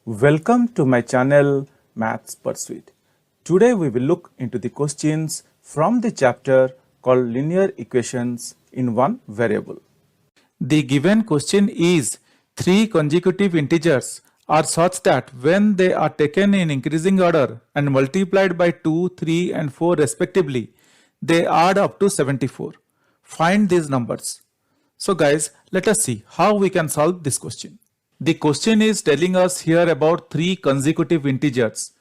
Welcome to my channel Maths Pursuit. Today we will look into the questions from the chapter called Linear Equations in One Variable. The given question is three consecutive integers are such that when they are taken in increasing order and multiplied by 2, 3 and 4 respectively, they add up to 74. Find these numbers. So guys, let us see how we can solve this question. The question is telling us here about three consecutive integers.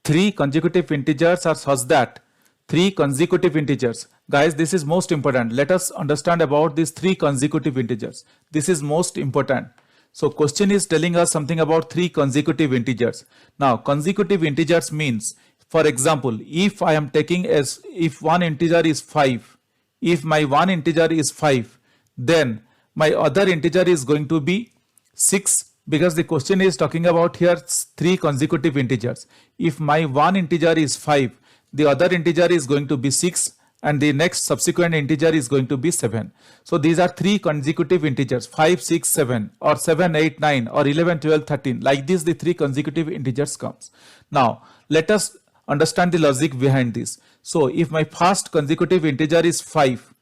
Three consecutive integers are such that three consecutive integers. Guys, this is most important. Let us understand about these three consecutive integers. This is most important. So question is telling us something about three consecutive integers. Now consecutive integers means, for example, if I am taking as if one integer is 5, if my one integer is 5, then my other integer is going to be 6, because the question is talking about here three consecutive integers. If my one integer is 5, the other integer is going to be 6 and the next subsequent integer is going to be 7. So these are three consecutive integers, 5, 6, 7 or 7, 8, 9 or 11, 12, 13. Like this the three consecutive integers comes. Now let us understand the logic behind this. So if my first consecutive integer is 5,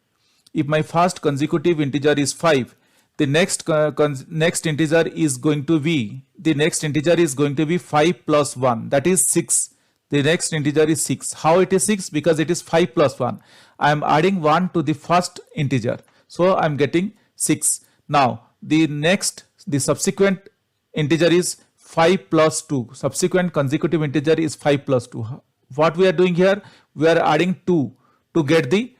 if my first consecutive integer is 5, the next integer is going to be 5 plus 1, that is 6. The next integer is 6. How it is 6? Because it is 5 plus 1. I am adding 1 to the first integer, so I am getting 6. Now the subsequent integer is 5 plus 2. Subsequent consecutive integer is 5 plus 2. What we are doing here? We are adding 2 to get the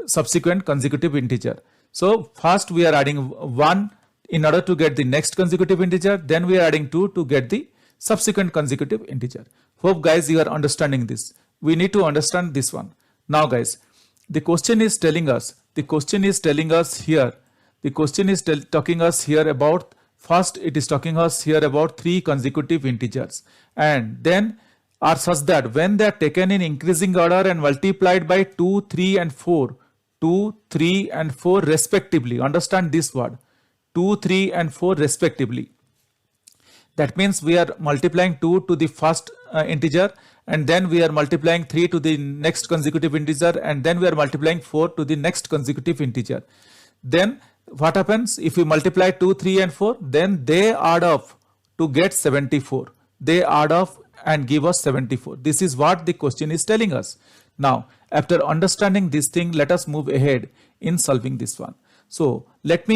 subsequent consecutive integer. So first we are adding 1 in order to get the next consecutive integer, then we are adding 2 to get the subsequent consecutive integer. Hope guys you are understanding this. We need to understand this one. Now guys, the question is telling us here about, first it is talking us here about three consecutive integers, and then are such that when they are taken in increasing order and multiplied by 2, 3 and 4, 2, 3 and 4 respectively. Understand this word, 2, 3 and 4 respectively. That means we are multiplying 2 to the first integer, and then we are multiplying 3 to the next consecutive integer, and then we are multiplying 4 to the next consecutive integer. Then what happens? If we multiply 2, 3 and 4, then they add up to get 74. They add up and give us 74. This is what the question is telling us. Now after understanding this thing, let us move ahead in solving this one. So let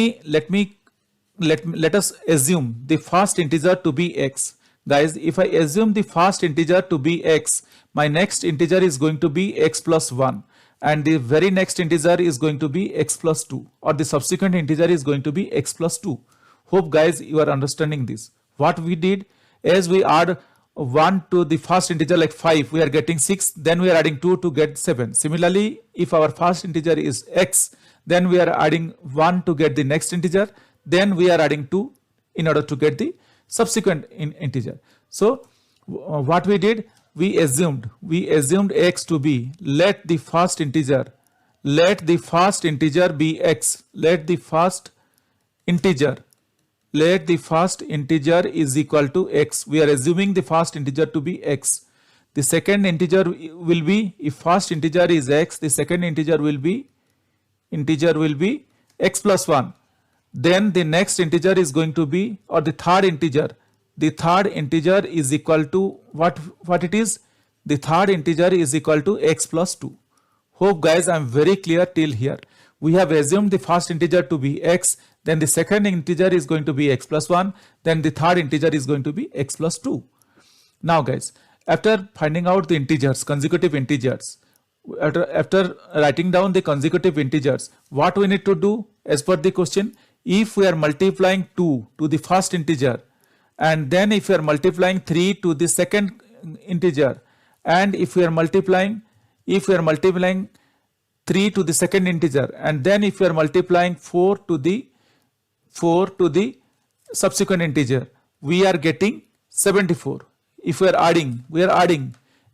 us assume the first integer to be x. Guys, if I assume the first integer to be x, my next integer is going to be x plus 1, and the very next integer is going to be x plus 2, or the subsequent integer is going to be x plus 2. Hope guys you are understanding this. What we did is we add 1 to the first integer, like 5, we are getting 6, then we are adding 2 to get 7. Similarly, if our first integer is x, then we are adding 1 to get the next integer, then we are adding 2 in order to get the subsequent integer. So what we did, we assumed x to be, let the first integer be x, let the first integer is equal to x. We are assuming the first integer to be x. The second integer will be, if first integer is x, the second integer will be x plus 1. Then the next integer is going to be, or the third integer is equal to what it is? The third integer is equal to x plus 2. Hope guys I am very clear till here. We have assumed the first integer to be x, then the second integer is going to be x plus 1, then the third integer is going to be x plus 2. Now guys, after finding out the integers, consecutive integers, after writing down the consecutive integers, what we need to do as per the question? If we are multiplying 2 to the first integer, and then if we are multiplying 3 to the second integer, and if we are multiplying 3 to the second integer, and then if we are multiplying 4 to the subsequent integer, we are getting 74. If we are adding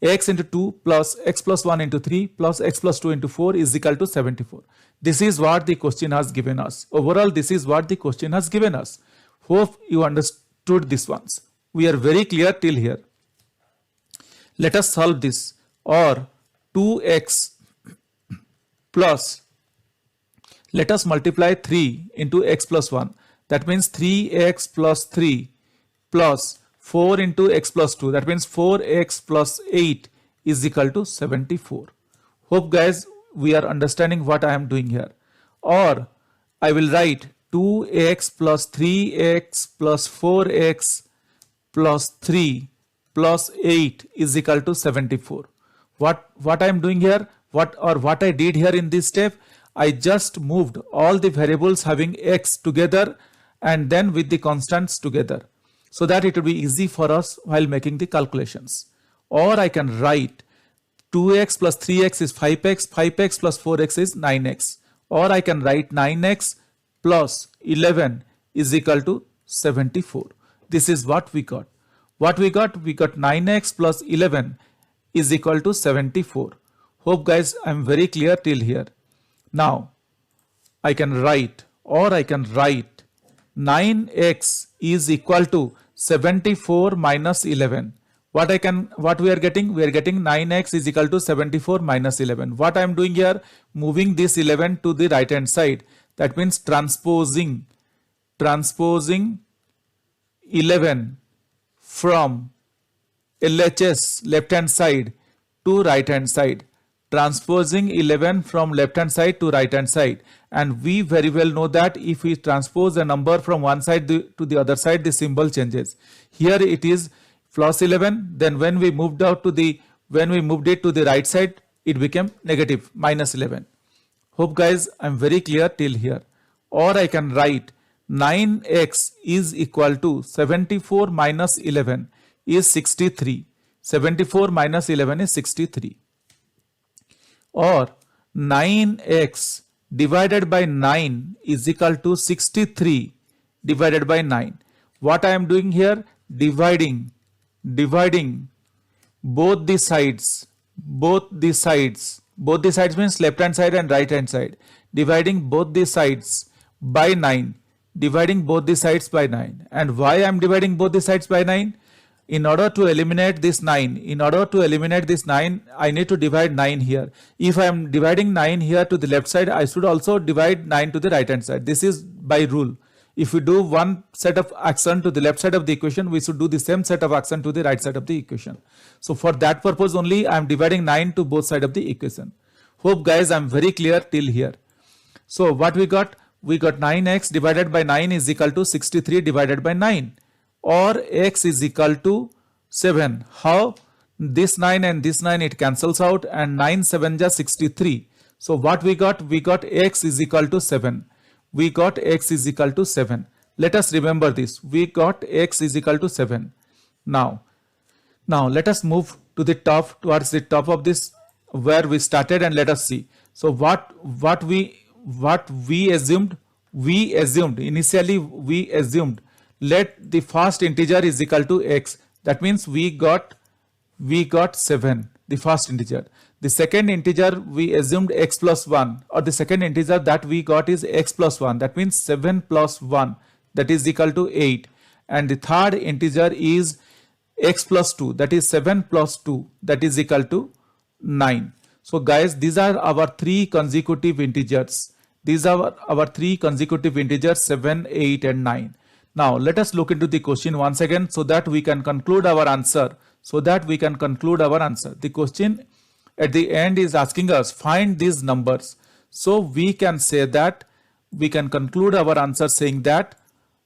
x into 2 plus x plus 1 into 3 plus x plus 2 into 4 is equal to 74. This is what the question has given us. Overall, this is what the question has given us. Hope you understood this ones. we are very clear till here. Let us solve this. Or 2x plus, let us multiply 3 into x plus 1. That means 3x plus 3 plus 4 into x plus 2. That means 4x plus 8 is equal to 74. Hope guys we are understanding what I am doing here. Or I will write 2x plus 3x plus 4x plus 3 plus 8 is equal to 74. What I am doing here, what I did here in this step, I just moved all the variables having x together and then with the constants together, so that it will be easy for us while making the calculations. Or I can write 2x plus 3x is 5x, 5x plus 4x is 9x. Or I can write 9x plus 11 is equal to 74. This is what we got. What we got? We got 9x plus 11 is equal to 74. Hope guys I am very clear till here. Now I can write, or I can write 9x is equal to 74 minus 11. What we are getting? We are getting 9x is equal to 74 minus 11. What I am doing here? Moving this 11 to the right hand side. That means transposing 11 from LHS left hand side to right hand side. Transposing 11 from left hand side to right hand side. And we very well know that if we transpose a number from one side to the other side, the symbol changes. Here it is plus 11, then when we moved it to the right side, it became negative minus 11. Hope guys I am very clear till here. Or I can write 9x is equal to 74 minus 11 is 63. 74 minus 11 is 63. Or 9x divided by 9 is equal to 63 divided by 9. What I am doing here? Dividing both the sides means left hand side and right hand side. Dividing both the sides by 9. And why I am dividing both the sides by 9? In order to eliminate this 9, I need to divide 9 here. If I am dividing 9 here to the left side, I should also divide 9 to the right hand side. This is by rule. If we do one set of action to the left side of the equation, we should do the same set of action to the right side of the equation. So for that purpose only, I am dividing 9 to both sides of the equation. Hope guys I am very clear till here. So what we got? We got 9x divided by 9 is equal to 63 divided by 9. Or x is equal to 7. How? This 9 and this 9 it cancels out, and 9 7 ja 63. So what we got? We got x is equal to 7. Let us remember this. We got x is equal to 7. Now let us move to the top, towards the top of this where we started, and let us see. So what we assumed initially, we assumed let the first integer is equal to x. That means we got 7, the first integer. The second integer we assumed x plus 1, or the second integer that we got is x plus 1. That means 7 plus 1, that is equal to 8. And the third integer is x plus 2, that is 7 plus 2, that is equal to 9. So guys, these are our three consecutive integers. 7, 8 and 9. Now let us look into the question once again so that we can conclude our answer. The question at the end is asking us find these numbers. So we can say that we can conclude our answer saying that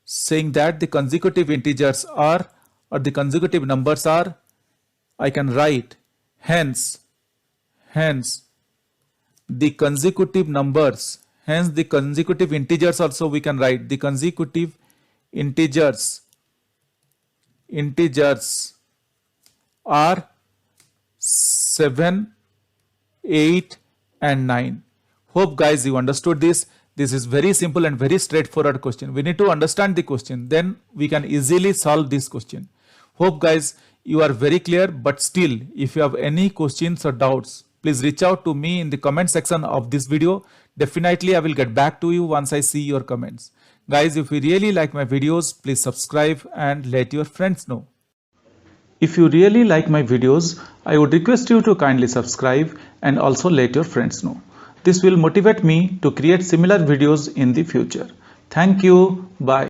the consecutive integers are, or the consecutive numbers are, I can write hence the consecutive numbers, hence the consecutive integers also we can write. The consecutive integers are 7, 8 and 9. Hope guys you understood this. This is very simple and very straightforward question. We need to understand the question, then we can easily solve this question. Hope guys you are very clear, but still if you have any questions or doubts, please reach out to me in the comment section of this video. Definitely I will get back to you once I see your comments. Guys, if you really like my videos, please subscribe and let your friends know. If you really like my videos, I would request you to kindly subscribe and also let your friends know. This will motivate me to create similar videos in the future. Thank you. Bye.